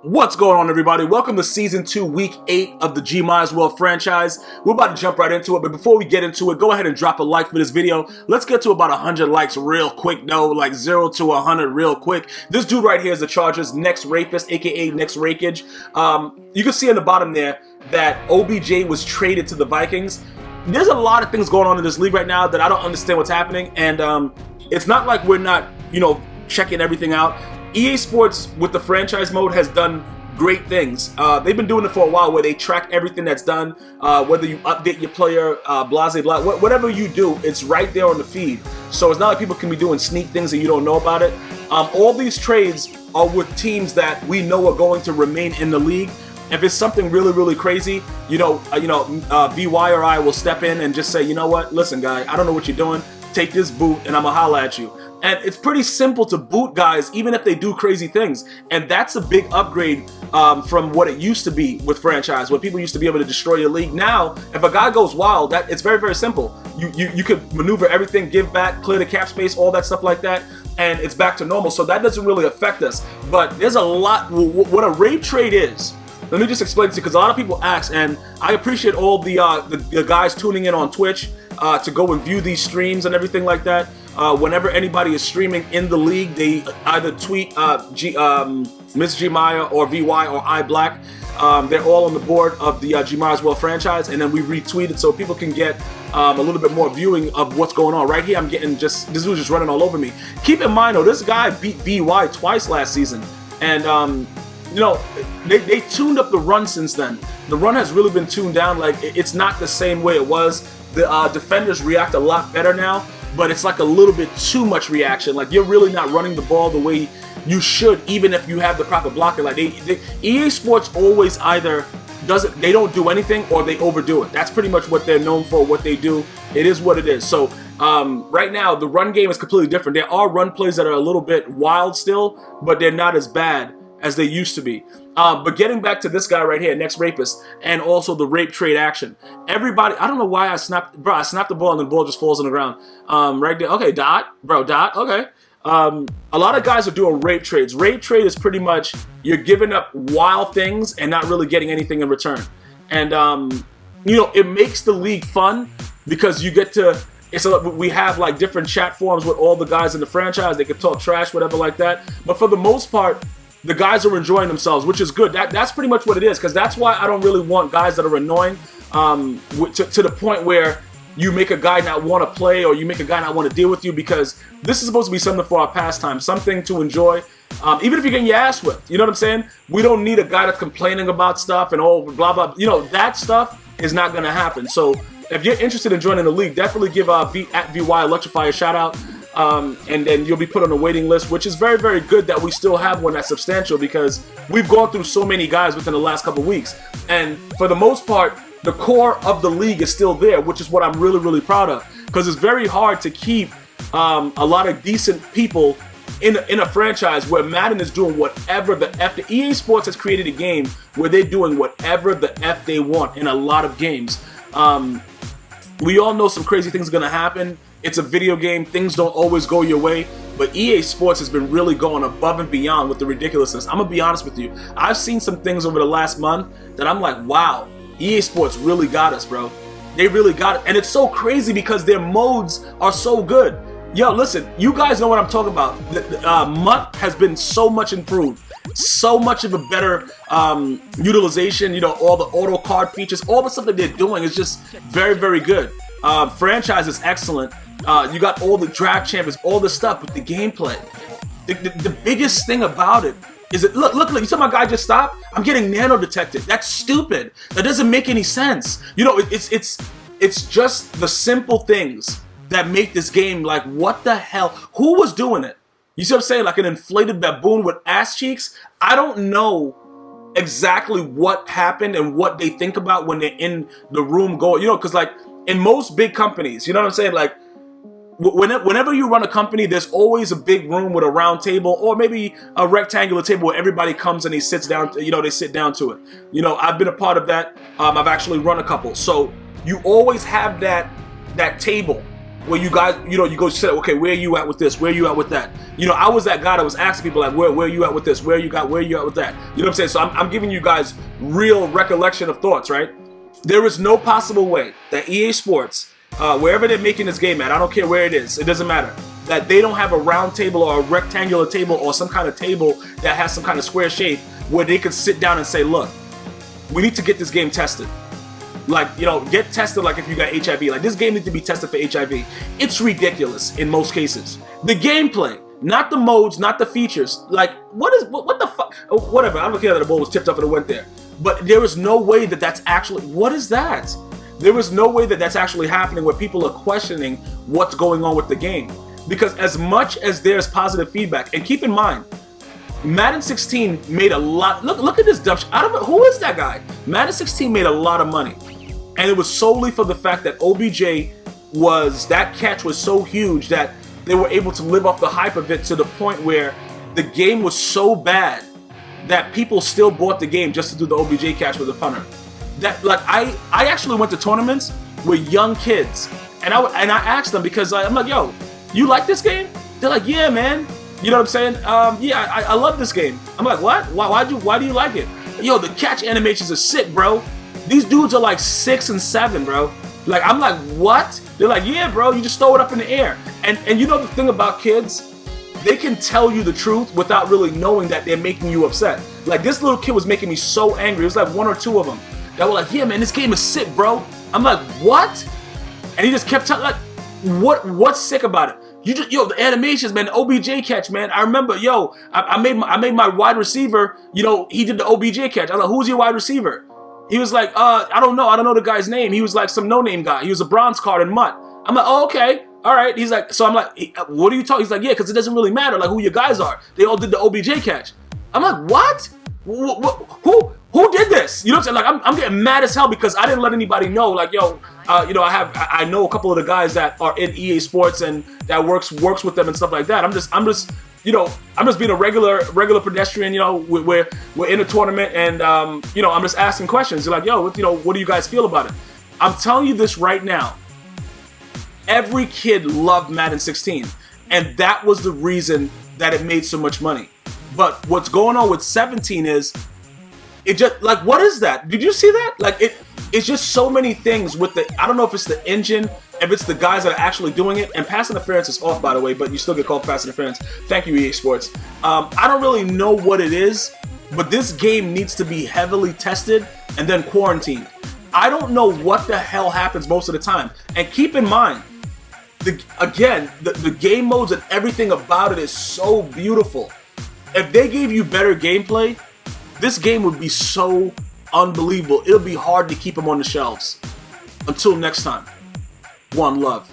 What's going on, everybody? Welcome to Season 2, Week 8 of the GmiasWorld franchise. We're about to jump right into it, but before we get into it, go ahead and drop a like for this video. Let's get to about 100 likes real quick, though, like 0 to 100 real quick. This dude right here is the Chargers' next rapist, aka next rakeage. You can see in the bottom there that OBJ was traded to the Vikings. There's a lot of things going on in this league right now that I don't understand what's happening, and it's not like we're not, checking everything out. EA Sports with the franchise mode has done great things. They've been doing it for a while where they track everything that's done, whether you update your player, whatever you do, it's right there on the feed. So it's not like people can be doing sneak things and you don't know about it. All these trades are with teams that we know are going to remain in the league. If it's something really, really crazy, VY or I will step in and just say, you know what, listen, guy, I don't know what you're doing. Take this boot and I'm gonna holla at you. And it's pretty simple to boot guys, even if they do crazy things. And that's a big upgrade from what it used to be with franchise, where people used to be able to destroy your league. Now, if a guy goes wild, it's very, very simple. You could maneuver everything, give back, clear the cap space, all that stuff like that, and it's back to normal. So that doesn't really affect us. But there's a lot. What a rape trade is. Let me just explain to you, because a lot of people ask, and I appreciate all the guys tuning in on Twitch to go and view these streams and everything like that. Whenever anybody is streaming in the league, they either tweet Miss Gmia or VY or iBlack. They're all on the board of the GmiasWorld franchise, and then we retweet it so people can get a little bit more viewing of what's going on. Right here, I'm getting this dude's just running all over me. Keep in mind, though, this guy beat VY twice last season, and they tuned up the run since then. The run has really been tuned down. Like, it's not the same way it was. The defenders react a lot better now, but it's like a little bit too much reaction. Like, you're really not running the ball the way you should, even if you have the proper blocker. Like, EA Sports always either they don't do anything or they overdo it. That's pretty much what they're known for, what they do. It is what it is. So right now, the run game is completely different. There are run plays that are a little bit wild still, but they're not as bad as they used to be. But getting back to this guy right here, next rapist, and also the rape trade action. Everybody, I don't know why I snapped the ball and the ball just falls on the ground. Right there, okay, dot, okay. A lot of guys are doing rape trades. Rape trade is pretty much, you're giving up wild things and not really getting anything in return. And, it makes the league fun because you get to, we have like different chat forums with all the guys in the franchise. They can talk trash, whatever like that. But for the most part, the guys are enjoying themselves, which is good. That's pretty much what it is, because that's why I don't really want guys that are annoying to the point where you make a guy not want to play or you make a guy not want to deal with you, because this is supposed to be something for our pastime, something to enjoy. Even if you're getting your ass whipped, you know what I'm saying? We don't need a guy that's complaining about stuff and blah, blah. That stuff is not going to happen. So if you're interested in joining the league, definitely give at VY Electrify a shout out. And then you'll be put on a waiting list, which is very, very good that we still have one that's substantial, because we've gone through so many guys within the last couple weeks. And for the most part, the core of the league is still there, which is what I'm really, really proud of, because it's very hard to keep a lot of decent people in a franchise where Madden is doing whatever the F. The EA Sports has created a game where they're doing whatever the F they want in a lot of games. We all know some crazy things are going to happen. It's a video game. Things don't always go your way. But EA Sports has been really going above and beyond with the ridiculousness. I'm going to be honest with you. I've seen some things over the last month that I'm like, wow, EA Sports really got us, bro. They really got it. And it's so crazy because their modes are so good. Yo, listen, you guys know what I'm talking about. MUT has been so much improved. So much of a better utilization. All the auto card features, all the stuff that they're doing is just very, very good. Franchise is excellent. You got all the draft champions, all the stuff with the gameplay. The biggest thing about it is that, look, you saw my guy just stop? I'm getting nano detected. That's stupid. That doesn't make any sense. It's just the simple things that make this game like, what the hell? Who was doing it? You see what I'm saying? Like an inflated baboon with ass cheeks? I don't know exactly what happened and what they think about when they're in the room going, because like in most big companies, you know what I'm saying? Like, whenever you run a company, there's always a big room with a round table or maybe a rectangular table where everybody comes and they sits down, they sit down to it. I've been a part of that. I've actually run a couple. So you always have that table where you guys, you know, you go say, okay, where are you at with this? Where are you at with that? You know, I was that guy that was asking people like, where are you at with this? Where are you at with that? You know what I'm saying? So I'm giving you guys real recollection of thoughts, right? There is no possible way that EA Sports, wherever they're making this game at, I don't care where it is, it doesn't matter, that they don't have a round table or a rectangular table or some kind of table that has some kind of square shape where they could sit down and say, look, we need to get this game tested. Like, you know, get tested like if you got HIV. Like, this game needs to be tested for HIV. It's ridiculous in most cases. The gameplay, not the modes, not the features. Like, what the fuck? Whatever, I don't care that the ball was tipped up and it went there. But there is no way that that's actually, what is that? There is no way that that's actually happening where people are questioning what's going on with the game. Because as much as there's positive feedback, and keep in mind, Madden 16 made a lot, look at this dumb shit. I don't know, who is that guy? Madden 16 made a lot of money. And it was solely for the fact that OBJ was, that catch was so huge that they were able to live off the hype of it to the point where the game was so bad that people still bought the game just to do the OBJ catch with the punter. That, like, I actually went to tournaments with young kids, and I asked them, because I'm like, yo, you like this game? They're like, yeah, man. You know what I'm saying? Yeah, I love this game. I'm like, what? Why do you like it? Yo, the catch animations are sick, bro. These dudes are like 6 and 7, bro. Like, I'm like, what? They're like, yeah, bro, you just throw it up in the air. And you know the thing about kids? They can tell you the truth without really knowing that they're making you upset. Like, this little kid was making me so angry. It was like 1 or 2 of them that were like, yeah, man, this game is sick, bro. I'm like, what? And he just kept telling, like, what's sick about it? You just, yo, the animations, man, the OBJ catch, man. I remember, yo, I made my wide receiver, you know, he did the OBJ catch. I was like, who's your wide receiver? He was like, I don't know the guy's name. He was like some no-name guy. He was a bronze card in MUT. I'm like, oh, okay, all right. He's like, so I'm like, what are you talking? He's like, yeah, because it doesn't really matter, like, who your guys are. They all did the OBJ catch. I'm like, what? Who did this? You know what I'm saying? Like, I'm getting mad as hell because I didn't let anybody know. Like, yo, you know, I know a couple of the guys that are in EA Sports and that works with them and stuff like that. I'm just you know, I'm just being a regular pedestrian. You know, we're in a tournament and you know, I'm just asking questions. You're like, yo, you know, what do you guys feel about it? I'm telling you this right now. Every kid loved Madden 16, and that was the reason that it made so much money. But what's going on with 17 is, it just, like, what is that? Did you see that? Like, it's just so many things with the, I don't know if it's the engine, if it's the guys that are actually doing it, and pass interference is off, by the way, but you still get called pass interference. Thank you, EA Sports. I don't really know what it is, but this game needs to be heavily tested and then quarantined. I don't know what the hell happens most of the time. And keep in mind, the game modes and everything about it is so beautiful. If they gave you better gameplay, this game would be so unbelievable. It'll be hard to keep them on the shelves. Until next time, one love.